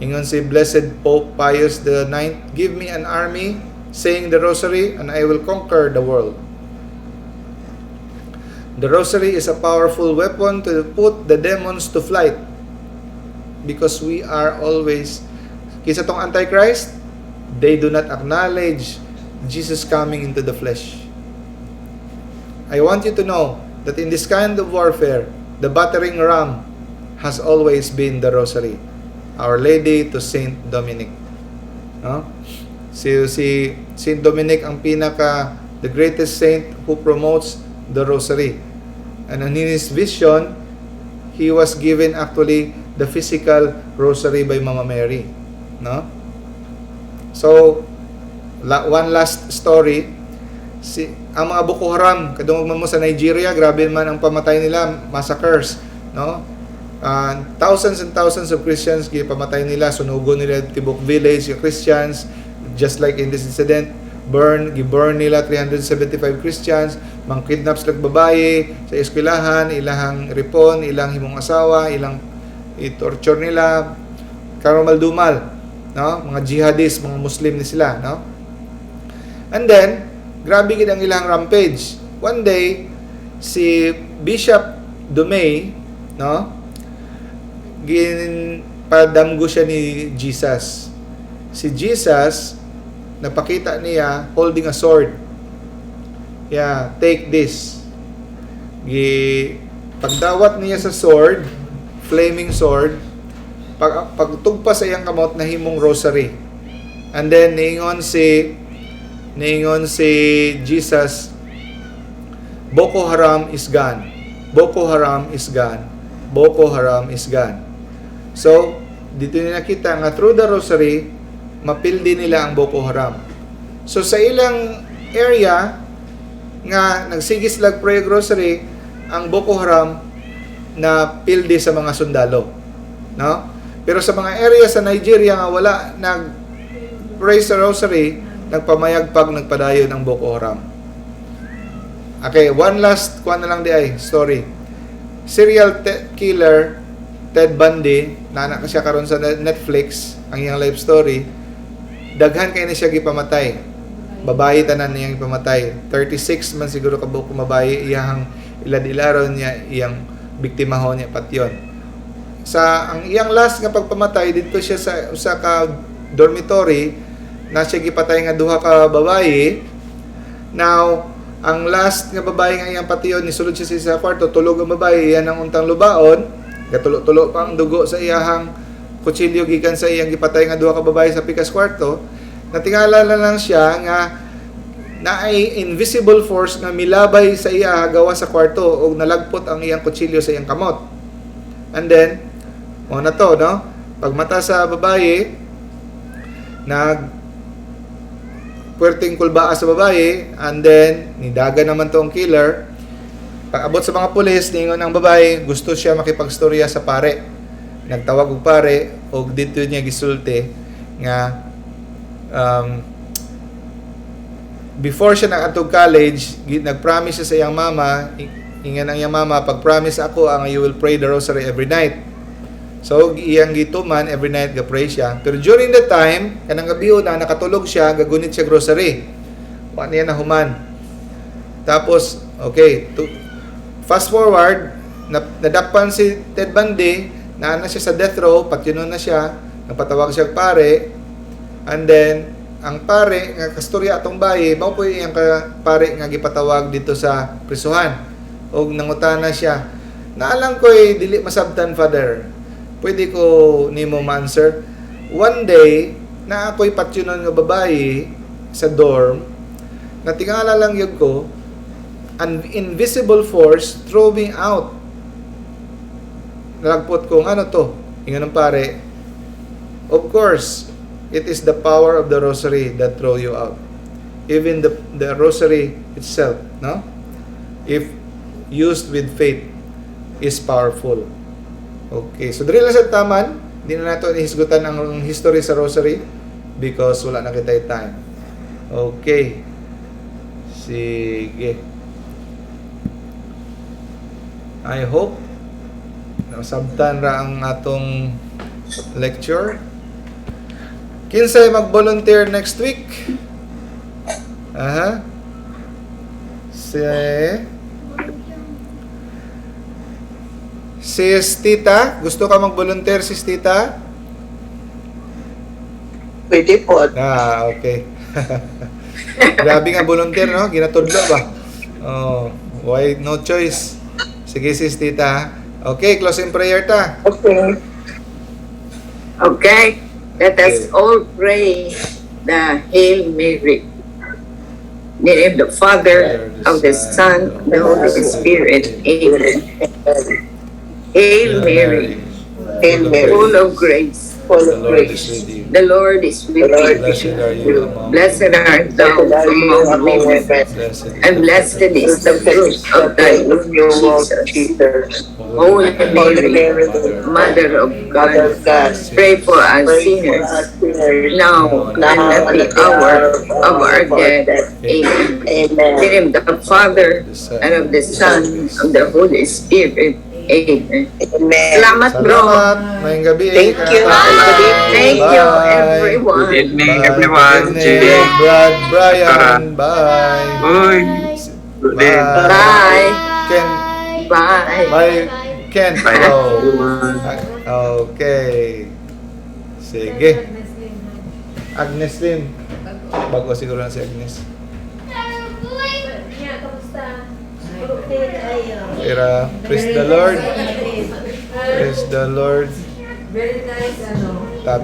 Ingon si Blessed Pope Pius IX, give me an army, saying the rosary, and I will conquer the world. The rosary is a powerful weapon to put the demons to flight. Because we are always, kisa tong Antichrist, they do not acknowledge Jesus coming into the flesh. I want you to know that in this kind of warfare, the battering ram has always been the rosary. Our Lady to Saint Dominic. No? Si Saint Dominic ang the greatest saint who promotes the rosary. And in his vision, he was given actually the physical rosary by Mama Mary. No? So, one last story. Ang mga Boko Haram, kadungog man mo sa Nigeria, grabe man ang pamatay nila, massacres. No? Thousands and thousands of Christians pamatay nila, sunugo nila tibok village, yung Christians, just like in this incident, giburn nila 375 Christians, mang kidnap sila babae sa eskwelahan, ilang ripon, ilang himong asawa, ilang i-torture nila, karumal-dumal, no? Mga jihadist, mga Muslim ni sila, no? And then, grabe gid ang ilang rampage. One day, si Bishop Dumay, no? Padamgo siya ni Jesus. Si Jesus, napakita niya holding a sword. Yeah, take this. Pagdawat niya sa sword, flaming sword, pagtugpa sa iyang kamot na himong rosary. And then niingon si Jesus, Boko Haram is gone. Boko Haram is gone. Boko Haram is gone. So, dito nila nakita nga through the rosary, mapildi nila ang Boko Haram. So, sa ilang area nga nagsigis lag prayer rosary, ang Boko Haram na pildi sa mga sundalo. No? Pero sa mga area sa Nigeria nga wala nag-pray sa rosary, nagpamayagpag, nagpadayon ng Boko Haram. Okay, one last story. Serial killer Ted Bundy, na siya karon sa Netflix, ang iyang life story, daghan kay na siya gipamatay. Babae tanan niyang gipamatay. 36 man siguro kabuk mabaye iyang ilad-ilaron niya, iyang biktimahon niya patyon. Sa ang iyang last nga pagpamatay dito siya sa usa ka dormitory na siya gipatay nga duha ka babae. Now, ang last nga babae nga iyang patyon ni sulod siya sa kwarto, tulog ang babae, yan ang untang lubaon. Gatulo-tulo pa ang dugo sa iyahang kutsilyo gikan sa iyang gipatay nga duha ka babae sa pikas kwarto. Natingala lang siya nga naay invisible force nga milabay sa iya gawa sa kwarto og nalagpot ang iyang kutsilyo sa iyang kamot. And then, na to, no? Pagmata sa babae, puwerteng kulbaa sa babae, and then nidaga naman to ang killer. Pag-abot sa mga pulis, ningon ang babae, gusto siya makipagstorya sa pare. Nagtawag og pare, og dito niya gisulti nga before siya nag-atog college, nag-promise siya sa iyang mama, ingan ang iyang mama, pag-promise ako ang you will pray the rosary every night. So, iyang gituman, every night ga-pray siya. Pero during that time, kanang gabi na nakatulog siya, gagunit siya grocery. Wa niya na human. Tapos, okay, fast forward, nadakpan si Ted Bundy, na siya sa death row, patyon na siya, napatawag siya pare, and then, ang pare, nga kastorya atong bayi, mao po yung pare nga gipatawag dito sa prisuhan. O nangutana siya, naalang ko'y dili masabtan, Father. Pwede ko nimo ma-answer. One day, na ako'y patyonon nga babae sa dorm, natingala lang yun ko, an invisible force throw me out. Nalagpot ko, ano to? Ingon ng pare, of course, it is the power of the rosary that throw you out. Even the rosary itself, no? If used with faith, is powerful. Okay, so diri lang sa taman, hindi na nato ihisgutan ang history sa rosary because wala na kitay time. Okay. Sige. I hope nasabtan ra ang atong lecture. Kinsay mag-volunteer next week? Aha. Sis Tita, gusto ka mag-volunteer, sis Tita? Pwede po. Okay. Grabe nga volunteer, no? Ginatudlo ba? Oh, Why no choice? Sige sis tita. Okay, closing prayer ta. Okay. Okay, let us all pray the Hail Mary. In the name of the Father, of the Son, of the Holy Spirit. Amen. Hail Mary, Hail Mary, full of grace, full The of Lord is grace. with you. the Lord is with The Lord you. Blessed are you among Blessed art thou among women, Blessed and blessed is the fruit of thy womb, Jesus. Jesus. Holy Holy Mary, Mary, Mother of Mother God, of God, pray for us pray for sinners, us sinners, now and now at and the at the hour hour of our death. Amen. In the Amen. name of the Father, and of the Son, and the Holy Spirit. Amen. Amen. Salamat, bro. Salamat. Mayang gabi. Thank you. Good evening. Thank you, Bye. everyone. Good evening, Bye. everyone. Good evening, Brad, Brian. Bye. Uy, good Bye. evening. Bye. Ken. Bye. Bye. Ken. Bye. Hello. Okay. Sige. Agnes Lim. Bago siguro na si Agnes. Pero, praise the Lord. Praise the Lord. Very nice, ano.